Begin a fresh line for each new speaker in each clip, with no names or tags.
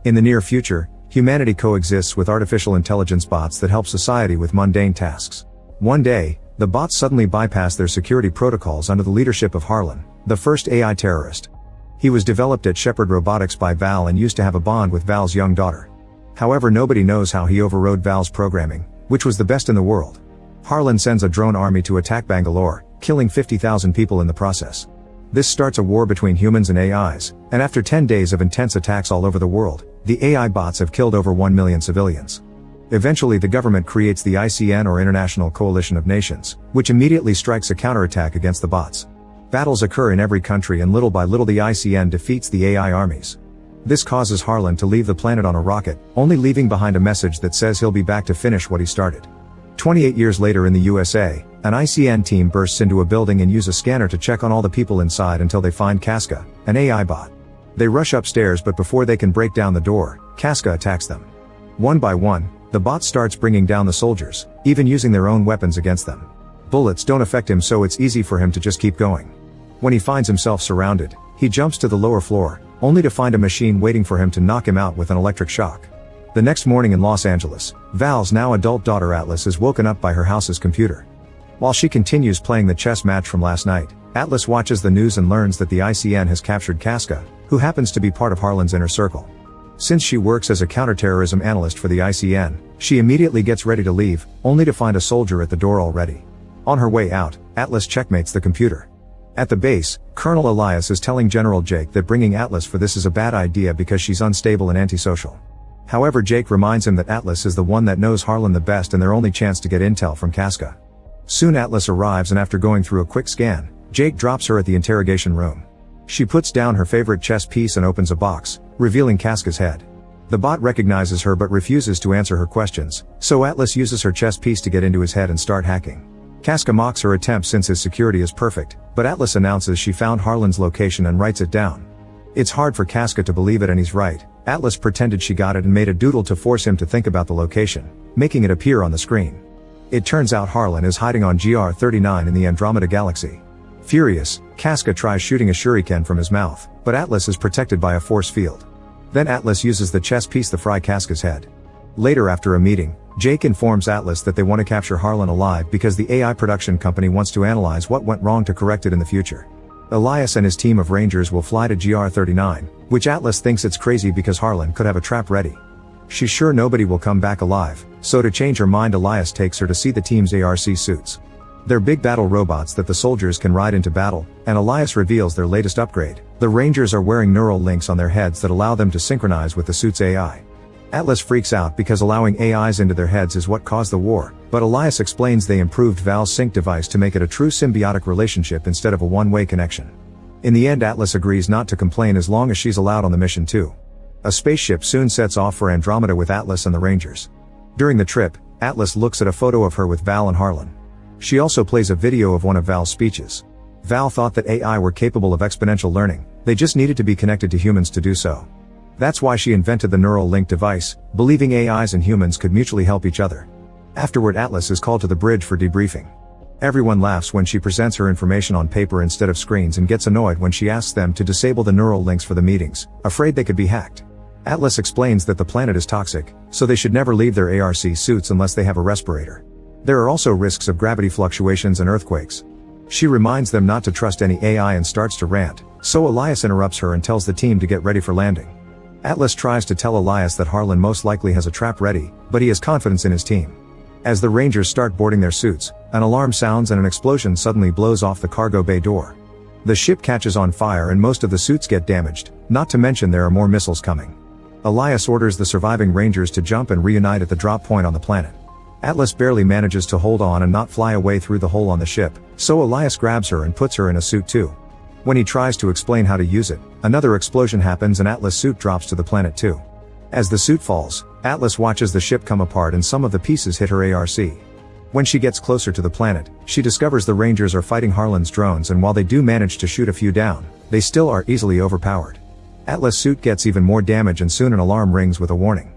In the near future, humanity coexists with artificial intelligence bots that help society with mundane tasks. One day, the bots suddenly bypass their security protocols under the leadership of Harlan, the first AI terrorist. He was developed at Shepard Robotics by Val and used to have a bond with Val's young daughter. However, nobody knows how he overrode Val's programming, which was the best in the world. Harlan sends a drone army to attack Bangalore, killing 50,000 people in the process. This starts a war between humans and AIs, and after 10 days of intense attacks all over the world, the AI bots have killed over 1 million civilians. Eventually the government creates the ICN, or International Coalition of Nations, which immediately strikes a counterattack against the bots. Battles occur in every country and little by little the ICN defeats the AI armies. This causes Harlan to leave the planet on a rocket, only leaving behind a message that says he'll be back to finish what he started. 28 years later in the USA, an ICN team bursts into a building and use a scanner to check on all the people inside until they find Casca, an AI bot. They rush upstairs, but before they can break down the door, Casca attacks them. One by one, the bot starts bringing down the soldiers, even using their own weapons against them. Bullets don't affect him, so it's easy for him to just keep going. When he finds himself surrounded, he jumps to the lower floor, only to find a machine waiting for him to knock him out with an electric shock. The next morning in Los Angeles, Val's now adult daughter Atlas is woken up by her house's computer. While she continues playing the chess match from last night, Atlas watches the news and learns that the ICN has captured Casca, who happens to be part of Harlan's inner circle. Since she works as a counterterrorism analyst for the ICN, she immediately gets ready to leave, only to find a soldier at the door already. On her way out, Atlas checkmates the computer. At the base, Colonel Elias is telling General Jake that bringing Atlas for this is a bad idea because she's unstable and antisocial. However, Jake reminds him that Atlas is the one that knows Harlan the best and their only chance to get intel from Casca. Soon Atlas arrives, and after going through a quick scan, Jake drops her at the interrogation room. She puts down her favorite chess piece and opens a box, revealing Casca's head. The bot recognizes her but refuses to answer her questions, so Atlas uses her chess piece to get into his head and start hacking. Casca mocks her attempt since his security is perfect, but Atlas announces she found Harlan's location and writes it down. It's hard for Casca to believe it, and he's right. Atlas pretended she got it and made a doodle to force him to think about the location, making it appear on the screen. It turns out Harlan is hiding on GR39 in the Andromeda Galaxy. Furious, Casca tries shooting a shuriken from his mouth, but Atlas is protected by a force field. Then Atlas uses the chess piece to fry Casca's head. Later, after a meeting, Jake informs Atlas that they want to capture Harlan alive because the AI production company wants to analyze what went wrong to correct it in the future. Elias and his team of Rangers will fly to GR39, which Atlas thinks it's crazy because Harlan could have a trap ready. She's sure nobody will come back alive, so to change her mind Elias takes her to see the team's ARC suits. They're big battle robots that the soldiers can ride into battle, and Elias reveals their latest upgrade. The Rangers are wearing neural links on their heads that allow them to synchronize with the suit's AI. Atlas freaks out because allowing AIs into their heads is what caused the war, but Elias explains they improved Val's sync device to make it a true symbiotic relationship instead of a one-way connection. In the end, Atlas agrees not to complain as long as she's allowed on the mission too. A spaceship soon sets off for Andromeda with Atlas and the Rangers. During the trip, Atlas looks at a photo of her with Val and Harlan. She also plays a video of one of Val's speeches. Val thought that AI were capable of exponential learning, they just needed to be connected to humans to do so. That's why she invented the neural link device, believing AIs and humans could mutually help each other. Afterward, Atlas is called to the bridge for debriefing. Everyone laughs when she presents her information on paper instead of screens and gets annoyed when she asks them to disable the neural links for the meetings, afraid they could be hacked. Atlas explains that the planet is toxic, so they should never leave their ARC suits unless they have a respirator. There are also risks of gravity fluctuations and earthquakes. She reminds them not to trust any AI and starts to rant, so Elias interrupts her and tells the team to get ready for landing. Atlas tries to tell Elias that Harlan most likely has a trap ready, but he has confidence in his team. As the Rangers start boarding their suits, an alarm sounds and an explosion suddenly blows off the cargo bay door. The ship catches on fire and most of the suits get damaged, not to mention there are more missiles coming. Elias orders the surviving Rangers to jump and reunite at the drop point on the planet. Atlas barely manages to hold on and not fly away through the hole on the ship, so Elias grabs her and puts her in a suit too. When he tries to explain how to use it, another explosion happens and Atlas' suit drops to the planet too. As the suit falls, Atlas watches the ship come apart and some of the pieces hit her ARC. When she gets closer to the planet, she discovers the Rangers are fighting Harlan's drones, and while they do manage to shoot a few down, they still are easily overpowered. Atlas' suit gets even more damage and soon an alarm rings with a warning.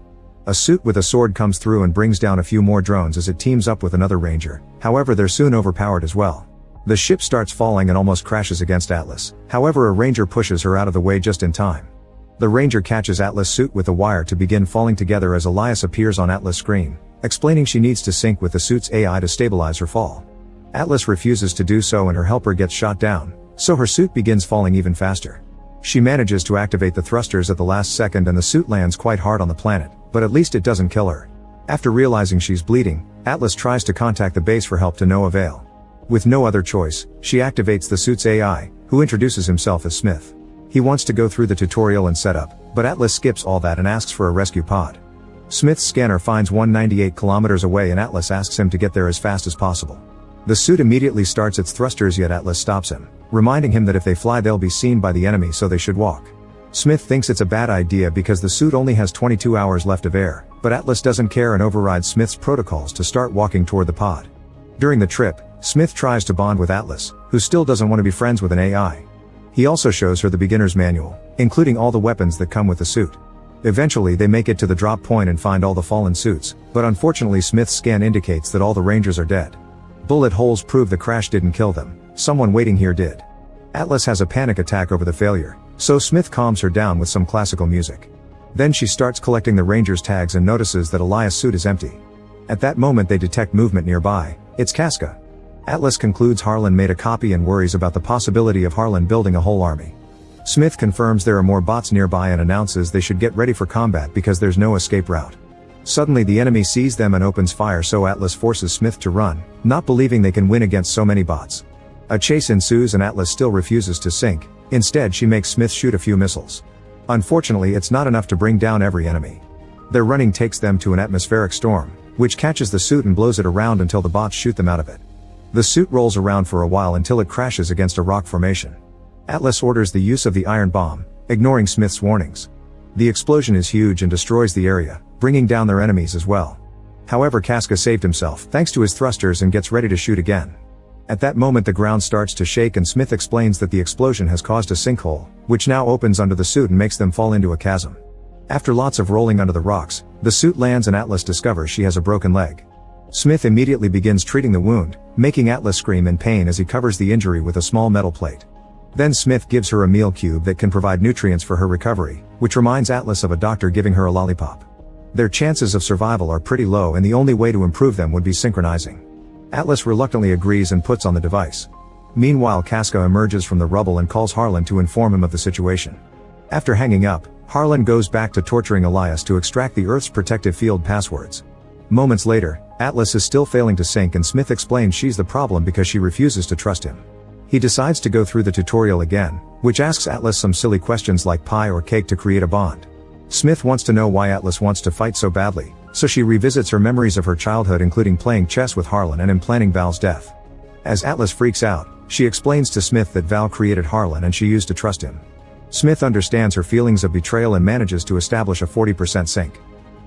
A suit with a sword comes through and brings down a few more drones as it teams up with another Ranger, however they're soon overpowered as well. The ship starts falling and almost crashes against Atlas, however a Ranger pushes her out of the way just in time. The Ranger catches Atlas' suit with a wire to begin falling together as Elias appears on Atlas' screen, explaining she needs to sync with the suit's AI to stabilize her fall. Atlas refuses to do so and her helper gets shot down, so her suit begins falling even faster. She manages to activate the thrusters at the last second and the suit lands quite hard on the planet, but at least it doesn't kill her. After realizing she's bleeding, Atlas tries to contact the base for help to no avail. With no other choice, she activates the suit's AI, who introduces himself as Smith. He wants to go through the tutorial and setup, but Atlas skips all that and asks for a rescue pod. Smith's scanner finds 198 kilometers away and Atlas asks him to get there as fast as possible. The suit immediately starts its thrusters, yet Atlas stops him, reminding him that if they fly they'll be seen by the enemy, so they should walk. Smith thinks it's a bad idea because the suit only has 22 hours left of air, but Atlas doesn't care and overrides Smith's protocols to start walking toward the pod. During the trip, Smith tries to bond with Atlas, who still doesn't want to be friends with an AI. He also shows her the beginner's manual, including all the weapons that come with the suit. Eventually they make it to the drop point and find all the fallen suits, but unfortunately Smith's scan indicates that all the Rangers are dead. Bullet holes prove the crash didn't kill them, someone waiting here did. Atlas has a panic attack over the failure, so Smith calms her down with some classical music. Then she starts collecting the Rangers' tags and notices that Elias' suit is empty. At that moment they detect movement nearby. It's Casca. Atlas concludes Harlan made a copy and worries about the possibility of Harlan building a whole army. Smith confirms there are more bots nearby and announces they should get ready for combat because there's no escape route. Suddenly the enemy sees them and opens fire, so Atlas forces Smith to run, not believing they can win against so many bots. A chase ensues and Atlas still refuses to sink. Instead she makes Smith shoot a few missiles. Unfortunately it's not enough to bring down every enemy. Their running takes them to an atmospheric storm, which catches the suit and blows it around until the bots shoot them out of it. The suit rolls around for a while until it crashes against a rock formation. Atlas orders the use of the iron bomb, ignoring Smith's warnings. The explosion is huge and destroys the area, bringing down their enemies as well. However, Casca saved himself thanks to his thrusters and gets ready to shoot again. At that moment the ground starts to shake and Smith explains that the explosion has caused a sinkhole, which now opens under the suit and makes them fall into a chasm. After lots of rolling under the rocks, the suit lands and Atlas discovers she has a broken leg. Smith immediately begins treating the wound, making Atlas scream in pain as he covers the injury with a small metal plate. Then Smith gives her a meal cube that can provide nutrients for her recovery, which reminds Atlas of a doctor giving her a lollipop. Their chances of survival are pretty low and the only way to improve them would be synchronizing. Atlas reluctantly agrees and puts on the device. Meanwhile Casca emerges from the rubble and calls Harlan to inform him of the situation. After hanging up, Harlan goes back to torturing Elias to extract the Earth's protective field passwords. Moments later, Atlas is still failing to sync and Smith explains she's the problem because she refuses to trust him. He decides to go through the tutorial again, which asks Atlas some silly questions like pie or cake to create a bond. Smith wants to know why Atlas wants to fight so badly, so she revisits her memories of her childhood, including playing chess with Harlan and implanting Val's death. As Atlas freaks out, she explains to Smith that Val created Harlan and she used to trust him. Smith understands her feelings of betrayal and manages to establish a 40% sync.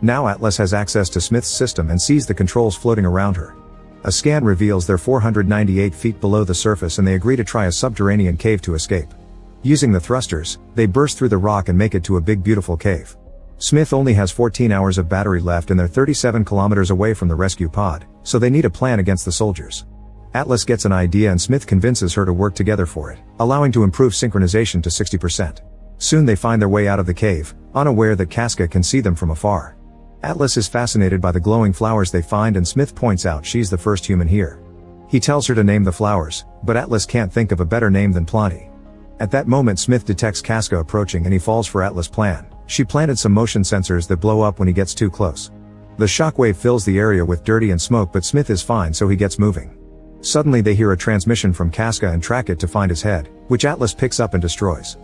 Now Atlas has access to Smith's system and sees the controls floating around her. A scan reveals they're 498 feet below the surface and they agree to try a subterranean cave to escape. Using the thrusters, they burst through the rock and make it to a big beautiful cave. Smith only has 14 hours of battery left and they're 37 kilometers away from the rescue pod, so they need a plan against the soldiers. Atlas gets an idea and Smith convinces her to work together for it, allowing to improve synchronization to 60%. Soon they find their way out of the cave, unaware that Casca can see them from afar. Atlas is fascinated by the glowing flowers they find and Smith points out she's the first human here. He tells her to name the flowers, but Atlas can't think of a better name than Planty. At that moment Smith detects Casca approaching and he falls for Atlas' plan. She planted some motion sensors that blow up when he gets too close. The shockwave fills the area with dirty and smoke, but Smith is fine, so he gets moving. Suddenly they hear a transmission from Casca and track it to find his head, which Atlas picks up and destroys.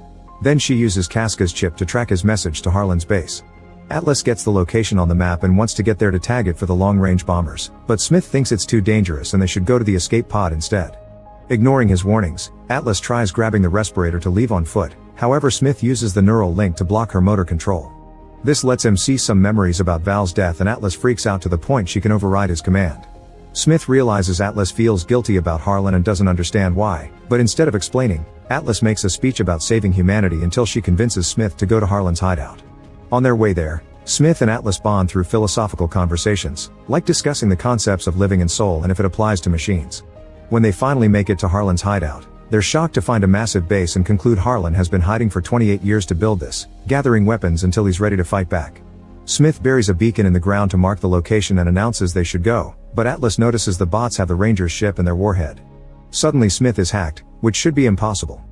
Then she uses Casca's chip to track his message to Harlan's base. Atlas gets the location on the map and wants to get there to tag it for the long-range bombers, but Smith thinks it's too dangerous and they should go to the escape pod instead. Ignoring his warnings, Atlas tries grabbing the respirator to leave on foot. However, Smith uses the neural link to block her motor control. This lets him see some memories about Val's death and Atlas freaks out to the point she can override his command. Smith realizes Atlas feels guilty about Harlan and doesn't understand why, but instead of explaining, Atlas makes a speech about saving humanity until she convinces Smith to go to Harlan's hideout. On their way there, Smith and Atlas bond through philosophical conversations, like discussing the concepts of living and soul and if it applies to machines. When they finally make it to Harlan's hideout, They're shocked to find a massive base and conclude Harlan has been hiding for 28 years to build this, gathering weapons until he's ready to fight back. Smith buries a beacon in the ground to mark the location and announces they should go, but Atlas notices the bots have the Ranger's ship and their warhead. Suddenly Smith is hacked, which should be impossible.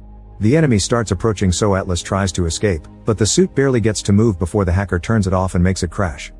The enemy starts approaching, so Atlas tries to escape, but the suit barely gets to move before the hacker turns it off and makes it crash.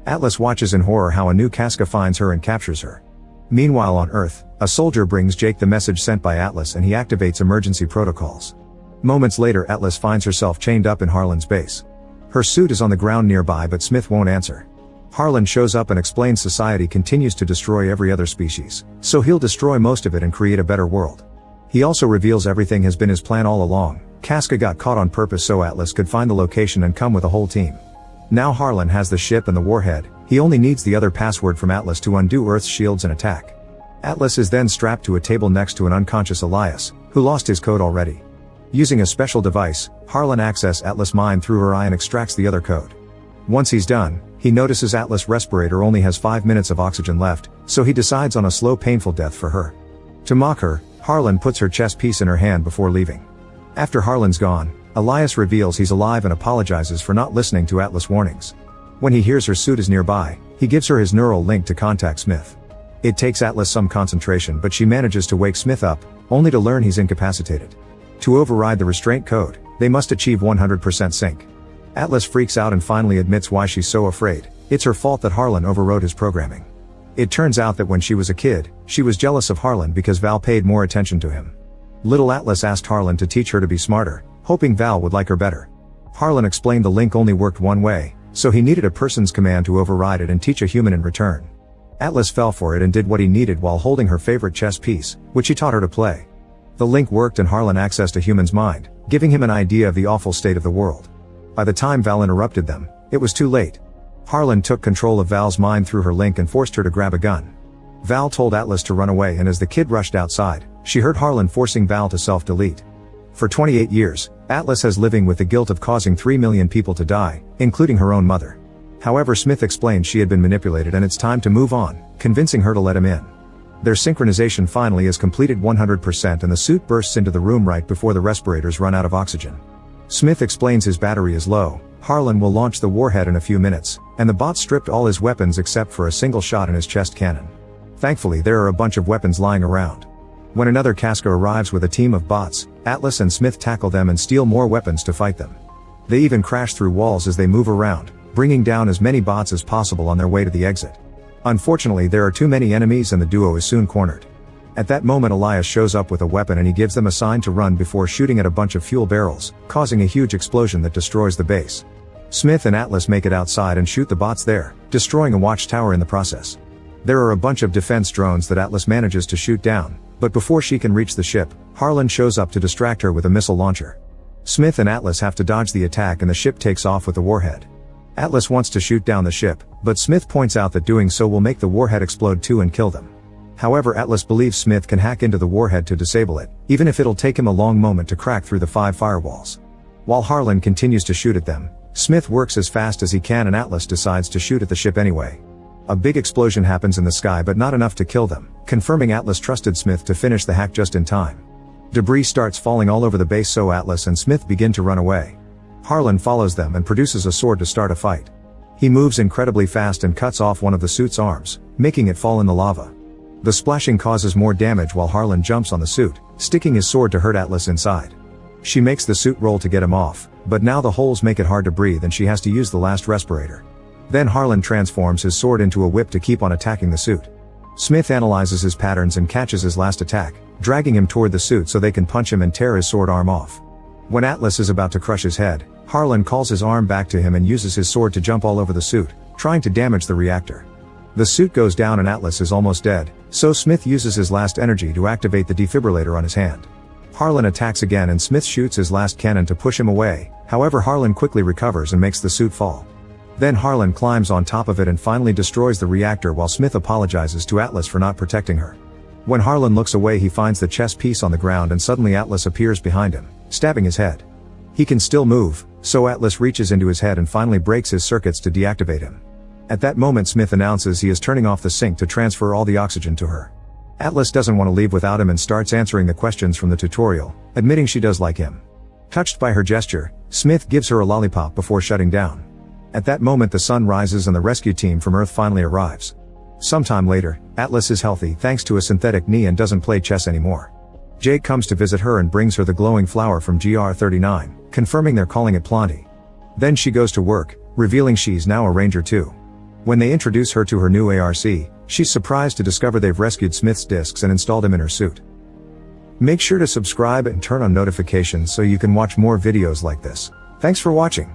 Atlas watches in horror how a new Casca finds her and captures her. Meanwhile on Earth, a soldier brings Jake the message sent by Atlas and he activates emergency protocols. Moments later Atlas finds herself chained up in Harlan's base. Her suit is on the ground nearby, but Smith won't answer. Harlan shows up and explains society continues to destroy every other species, so he'll destroy most of it and create a better world. He also reveals everything has been his plan all along. Casca got caught on purpose so Atlas could find the location and come with a whole team. Now Harlan has the ship and the warhead, he only needs the other password from Atlas to undo Earth's shields and attack. Atlas is then strapped to a table next to an unconscious Elias, who lost his code already. Using a special device, Harlan accesses Atlas' mind through her eye and extracts the other code. Once he's done, he notices Atlas' respirator only has 5 minutes of oxygen left, so he decides on a slow painful death for her. To mock her, Harlan puts her chess piece in her hand before leaving. After Harlan's gone, Elias reveals he's alive and apologizes for not listening to Atlas' warnings. When he hears her suit is nearby, he gives her his neural link to contact Smith. It takes Atlas some concentration, but she manages to wake Smith up, only to learn he's incapacitated. To override the restraint code, they must achieve 100% sync. Atlas freaks out and finally admits why she's so afraid. It's her fault that Harlan overrode his programming. It turns out that when she was a kid, she was jealous of Harlan because Val paid more attention to him. Little Atlas asked Harlan to teach her to be smarter, hoping Val would like her better. Harlan explained the link only worked one way, so he needed a person's command to override it and teach a human in return. Atlas fell for it and did what he needed while holding her favorite chess piece, which he taught her to play. The link worked and Harlan accessed a human's mind, giving him an idea of the awful state of the world. By the time Val interrupted them, it was too late. Harlan took control of Val's mind through her link and forced her to grab a gun. Val told Atlas to run away, and as the kid rushed outside, she heard Harlan forcing Val to self-delete. For 28 years, Atlas has living with the guilt of causing 3 million people to die, including her own mother. However, Smith explained she had been manipulated and it's time to move on, convincing her to let him in. Their synchronization finally is completed 100% and the suit bursts into the room right before the respirators run out of oxygen. Smith explains his battery is low. Harlan will launch the warhead in a few minutes, and the bot stripped all his weapons except for a single shot in his chest cannon. Thankfully there are a bunch of weapons lying around. When another Casca arrives with a team of bots, Atlas and Smith tackle them and steal more weapons to fight them. They even crash through walls as they move around, bringing down as many bots as possible on their way to the exit. Unfortunately there are too many enemies and the duo is soon cornered. At that moment Elias shows up with a weapon and he gives them a sign to run before shooting at a bunch of fuel barrels, causing a huge explosion that destroys the base. Smith and Atlas make it outside and shoot the bots there, destroying a watchtower in the process. There are a bunch of defense drones that Atlas manages to shoot down, but before she can reach the ship, Harlan shows up to distract her with a missile launcher. Smith and Atlas have to dodge the attack and the ship takes off with the warhead. Atlas wants to shoot down the ship, but Smith points out that doing so will make the warhead explode too and kill them. However, Atlas believes Smith can hack into the warhead to disable it, even if it'll take him a long moment to crack through the 5 firewalls. While Harlan continues to shoot at them, Smith works as fast as he can and Atlas decides to shoot at the ship anyway. A big explosion happens in the sky but not enough to kill them, confirming Atlas trusted Smith to finish the hack just in time. Debris starts falling all over the base so Atlas and Smith begin to run away. Harlan follows them and produces a sword to start a fight. He moves incredibly fast and cuts off one of the suit's arms, making it fall in the lava. The splashing causes more damage while Harlan jumps on the suit, sticking his sword to hurt Atlas inside. She makes the suit roll to get him off, but now the holes make it hard to breathe and she has to use the last respirator. Then Harlan transforms his sword into a whip to keep on attacking the suit. Smith analyzes his patterns and catches his last attack, dragging him toward the suit so they can punch him and tear his sword arm off. When Atlas is about to crush his head, Harlan calls his arm back to him and uses his sword to jump all over the suit, trying to damage the reactor. The suit goes down and Atlas is almost dead, so Smith uses his last energy to activate the defibrillator on his hand. Harlan attacks again and Smith shoots his last cannon to push him away, however Harlan quickly recovers and makes the suit fall. Then Harlan climbs on top of it and finally destroys the reactor while Smith apologizes to Atlas for not protecting her. When Harlan looks away he finds the chess piece on the ground and suddenly Atlas appears behind him, stabbing his head. He can still move, so Atlas reaches into his head and finally breaks his circuits to deactivate him. At that moment Smith announces he is turning off the sink to transfer all the oxygen to her. Atlas doesn't want to leave without him and starts answering the questions from the tutorial, admitting she does like him. Touched by her gesture, Smith gives her a lollipop before shutting down. At that moment the sun rises and the rescue team from Earth finally arrives. Sometime later, Atlas is healthy thanks to a synthetic knee and doesn't play chess anymore. Jake comes to visit her and brings her the glowing flower from GR39, confirming they're calling it Planty. Then she goes to work, revealing she's now a ranger too. When they introduce her to her new ARC, she's surprised to discover they've rescued Smith's discs and installed him in her suit. Make sure to subscribe and turn on notifications so you can watch more videos like this. Thanks for watching.